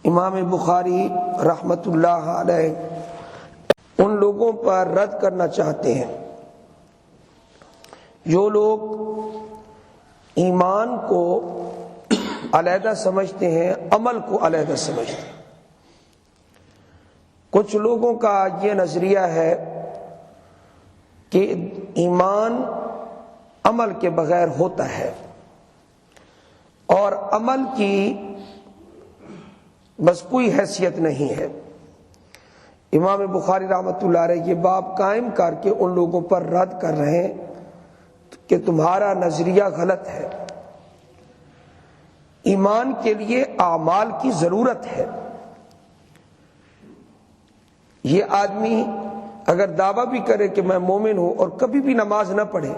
امام بخاری رحمۃ اللہ علیہ ان لوگوں پر رد کرنا چاہتے ہیں جو لوگ ایمان کو علیحدہ سمجھتے ہیں، عمل کو علیحدہ سمجھتے ہیں۔ کچھ لوگوں کا یہ نظریہ ہے کہ ایمان عمل کے بغیر ہوتا ہے اور عمل کی بس کوئی حیثیت نہیں ہے۔ امام بخاری رحمۃ اللہ علیہ یہ باب قائم کر کے ان لوگوں پر رد کر رہے ہیں کہ تمہارا نظریہ غلط ہے۔ ایمان کے لیے اعمال کی ضرورت ہے۔ یہ آدمی اگر دعویٰ بھی کرے کہ میں مومن ہوں اور کبھی بھی نماز نہ پڑھے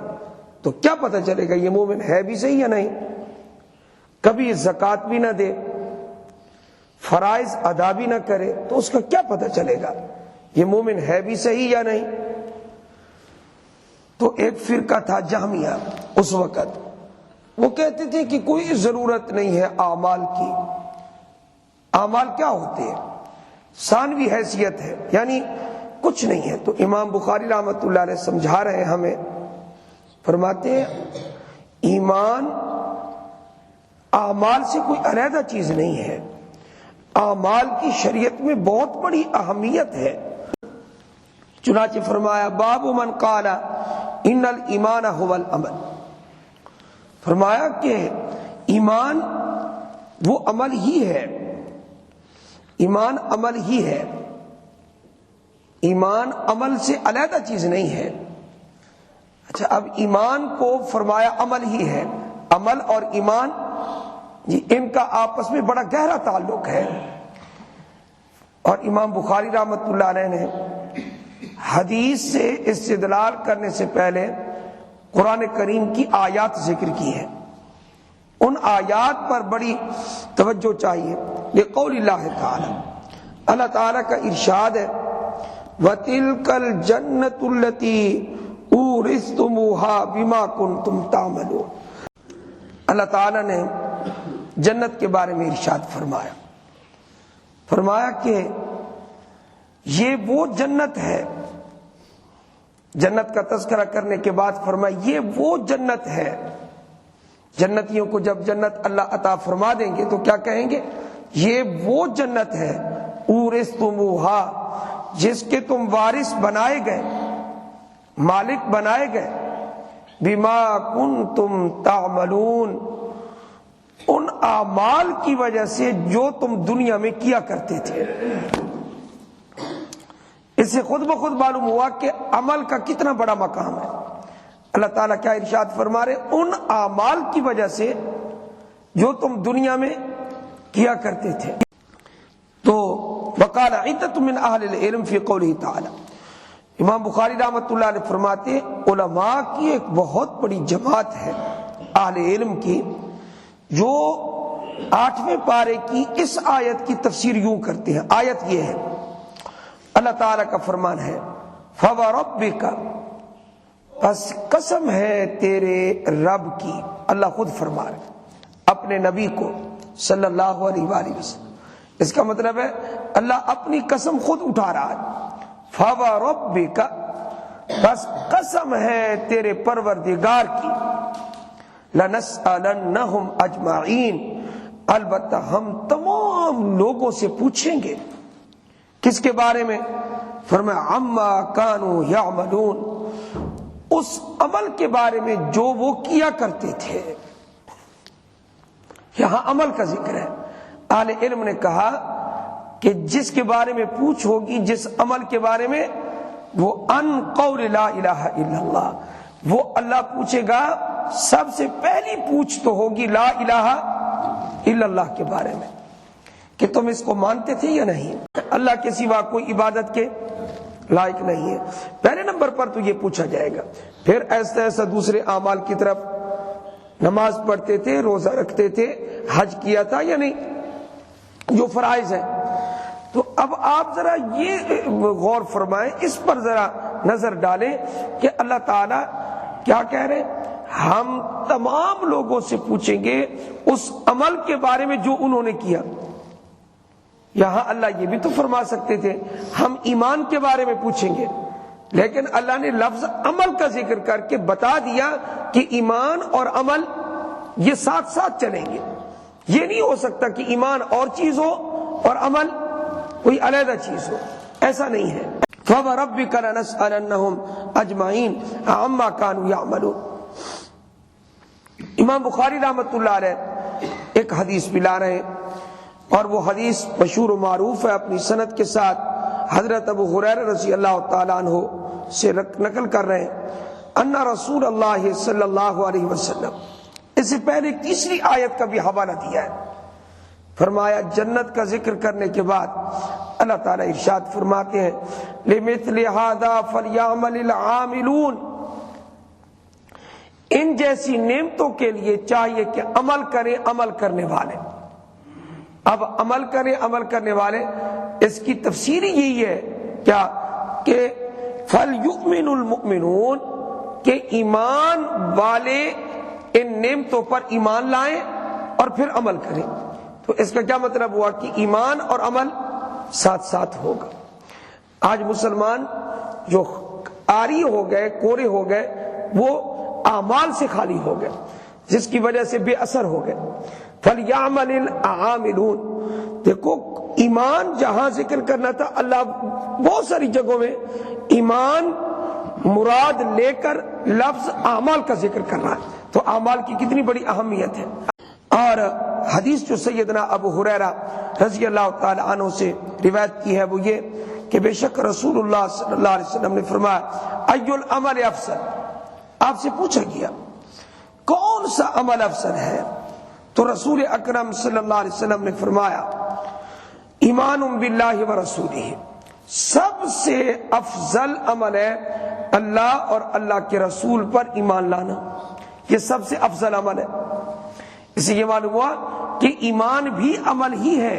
تو کیا پتہ چلے گا یہ مومن ہے بھی صحیح یا نہیں؟ کبھی زکوٰۃ بھی نہ دے، فرائض ادا بھی نہ کرے تو اس کا کیا پتہ چلے گا یہ مومن ہے بھی صحیح یا نہیں؟ تو ایک فرقہ تھا جہمیہ اس وقت، وہ کہتے تھے کہ کوئی ضرورت نہیں ہے اعمال کی۔ اعمال کیا ہوتے ہیں؟ ثانوی حیثیت ہے، یعنی کچھ نہیں ہے۔ تو امام بخاری رحمۃ اللہ علیہ سمجھا رہے ہیں ہمیں، فرماتے ہیں ایمان اعمال سے کوئی علیحدہ چیز نہیں ہے، اعمال کی شریعت میں بہت بڑی اہمیت ہے۔ چنانچہ فرمایا باب من قال ان الایمان هو العمل، فرمایا کہ ایمان وہ عمل ہی ہے، ایمان عمل ہی ہے، ایمان عمل سے علیحدہ چیز نہیں ہے۔ اچھا، اب ایمان کو فرمایا عمل ہی ہے، عمل اور ایمان ان کا آپس میں بڑا گہرا تعلق ہے۔ اور امام بخاری رحمۃ اللہ علیہ نے حدیث سے استدلال کرنے سے پہلے قرآن کریم کی آیات ذکر کی ہے۔ ان آیات پر بڑی توجہ چاہیے۔ لقول اللہ تعالی، اللہ تعالی کا ارشاد ہے وَتِلْكَ الْجَنَّةُ الَّتِي أُورِثْتُمُوهَا بِمَا كُنْتُمْ تَعْمَلُونَ۔ اللہ تعالی نے جنت کے بارے میں ارشاد فرمایا کہ یہ وہ جنت ہے۔ جنت کا تذکرہ کرنے کے بعد فرمایا یہ وہ جنت ہے۔ جنتیوں کو جب جنت اللہ عطا فرما دیں گے تو کیا کہیں گے؟ یہ وہ جنت ہے اورثتموہا، جس کے تم وارث بنائے گئے، مالک بنائے گئے، بما کنتم تعملون، ان اعمال کی وجہ سے جو تم دنیا میں کیا کرتے تھے۔ اس سے خود بخود معلوم ہوا کہ عمل کا کتنا بڑا مقام ہے۔ اللہ تعالیٰ کیا ارشاد فرما رہے؟ ان اعمال کی وجہ سے جو تم دنیا میں کیا کرتے تھے۔ تو وقال عدۃ من اہل العلم فی قولہ تعالی، امام بخاری رحمۃ اللہ علیہ فرماتے علماء کی ایک بہت بڑی جماعت ہے اہل علم کی، جو 8ویں پارے کی اس آیت کی تفسیر یوں کرتے ہیں۔ آیت یہ ہے، اللہ تعالیٰ کا فرمان ہے فَوَرَبِّكَ، پس قسم ہے تیرے رب کی۔ اللہ خود فرما رہے اپنے نبی کو صلی اللہ علیہ وآلہ وسلم۔ اس کا مطلب ہے اللہ اپنی قسم خود اٹھا رہا ہے۔ فَوَرَبِّكَ، پس قسم ہے تیرے پروردگار کی، لَنَسْأَلَنَّهُمْ أَجْمَعِينَ، البتہ ہم تمام لوگوں سے پوچھیں گے۔ کس کے بارے میں؟ فرمایا عَمَّا كَانُوا يَعْمَلُونَ، اس عمل کے بارے میں جو وہ کیا کرتے تھے۔ یہاں عمل کا ذکر ہے۔ اہل علم نے کہا کہ جس کے بارے میں پوچھ ہوگی، جس عمل کے بارے میں، وہ ان قول لا الہ الا اللہ، وہ اللہ پوچھے گا۔ سب سے پہلی پوچھ تو ہوگی لا الہ الا اللہ کے بارے میں، کہ تم اس کو مانتے تھے یا نہیں، اللہ کے سوا کوئی عبادت کے لائق نہیں ہے۔ پہلے نمبر پر تو یہ پوچھا جائے گا۔ پھر ایسا ایسا دوسرے اعمال کی طرف، نماز پڑھتے تھے، روزہ رکھتے تھے، حج کیا تھا یا نہیں، جو فرائض ہیں۔ تو اب آپ ذرا یہ غور فرمائیں، اس پر ذرا نظر ڈالیں کہ اللہ تعالیٰ کیا کہہ رہے؟ ہم تمام لوگوں سے پوچھیں گے اس عمل کے بارے میں جو انہوں نے کیا۔ یہاں اللہ یہ بھی تو فرما سکتے تھے ہم ایمان کے بارے میں پوچھیں گے، لیکن اللہ نے لفظ عمل کا ذکر کر کے بتا دیا کہ ایمان اور عمل یہ ساتھ ساتھ چلیں گے۔ یہ نہیں ہو سکتا کہ ایمان اور چیز ہو اور عمل کوئی علیحدہ چیز ہو، ایسا نہیں ہے۔ فَوَرَبِّكَ لَنَسْأَلَنَّهُمْ أَجْمَعِينَ عَمَّا كَانُوا يَعْمَلُونَ۔ امام بخاری رحمۃ اللہ علیہ ایک حدیث بھی لا رہے ہیں، اور وہ حدیث مشہور و معروف ہے اپنی سند کے ساتھ، حضرت ابو ہریرہ رضی اللہ تعالیٰ عنہ سے نقل کر رہے ہیں، ان رسول اللہ صلی اللہ علیہ وسلم، اس سے پہلے تیسری آیت کا بھی حوالہ دیا ہے، فرمایا جنت کا ذکر کرنے کے بعد اللہ تعالیٰ ارشاد فرماتے ہیں لِمِثْلِ هَذَا فَلْيَعْمَلِ الْعَامِلُونَ، ان جیسی نعمتوں کے لیے چاہیے کہ عمل کریں عمل کرنے والے۔ اب عمل کریں عمل کرنے والے، اس کی تفسیر یہی ہے کیا کہ فَلْيُؤْمِنُ الْمُؤْمِنُونَ، کہ ایمان والے ان نعمتوں پر ایمان لائیں اور پھر عمل کریں۔ تو اس کا کیا مطلب ہوا کہ ایمان اور عمل ساتھ ساتھ ہوگا۔ آج مسلمان جو عاری ہو گئے، کورے ہو گئے، وہ اعمال سے خالی ہو گئے، جس کی وجہ سے بے اثر ہو گئے۔ فَلْيَعْمَلِ الْعَامِلُونَ، دیکھو ایمان جہاں ذکر کرنا تھا، اللہ بہت ساری جگہوں میں ایمان مراد لے کر لفظ اعمال کا ذکر کر رہا ہے، تو اعمال کی کتنی بڑی اہمیت ہے۔ اور حدیث جو سیدنا ابو ہریرہ رضی اللہ تعالی عنہ سے روایت کی ہے وہ یہ کہ بے شک رسول اللہ صلی اللہ علیہ وسلم نے فرمایا ای العمل افضل، آپ سے پوچھا گیا کون سا عمل افضل ہے، تو رسول اکرم صلی اللہ علیہ وسلم نے فرمایا ایمان باللہ ورسولہ، سب سے افضل عمل ہے اللہ اور اللہ کے رسول پر ایمان لانا، یہ سب سے افضل عمل ہے۔ اس سے یہ معلوم ہوا کہ ایمان بھی عمل ہی ہے،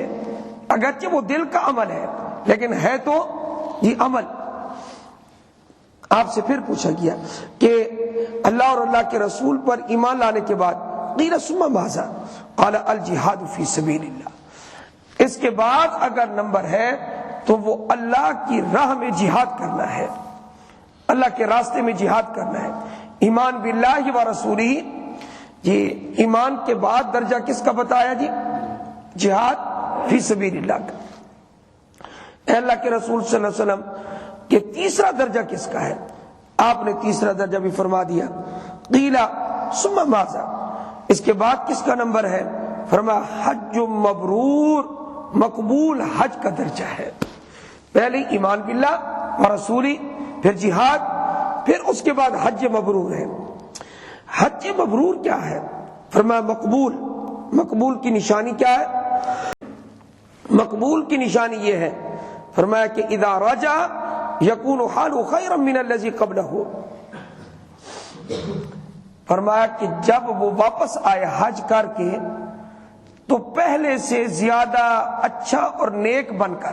اگرچہ وہ دل کا عمل ہے لیکن ہے تو یہ عمل۔ آپ سے پھر پوچھا گیا کہ اللہ اور اللہ کے رسول پر ایمان لانے کے بعد قیل ثم ماذا، قال الجہاد فی سبیل اللہ، اس کے بعد اگر نمبر ہے تو وہ اللہ کی راہ میں جہاد کرنا ہے، اللہ کے راستے میں جہاد کرنا ہے۔ ایمان باللہ ورسولہ، یہ ایمان کے بعد درجہ کس کا بتایا جی؟ جہاد فی سبیل اللہ کا۔ اے اللہ کے رسول صلی اللہ علیہ وسلم کہ تیسرا درجہ کس کا ہے؟ آپ نے تیسرا درجہ بھی فرما دیا، قیل ثم ماذا، اس کے بعد کس کا نمبر ہے؟ فرمایا حج مبرور، مقبول حج کا درجہ ہے۔ پہلے ایمان باللہ ورسولہ، پھر جہاد، پھر اس کے بعد حج مبرور ہے۔ حج مبرور کیا ہے؟ فرمایا مقبول، مقبول کی نشانی کیا ہے؟ مقبول کی نشانی یہ ہے، فرمایا کہ اذا رجع یکون حالہ خیرا من الذی قبلہ، فرمایا کہ جب وہ واپس آئے حج کر کے تو پہلے سے زیادہ اچھا اور نیک بن کر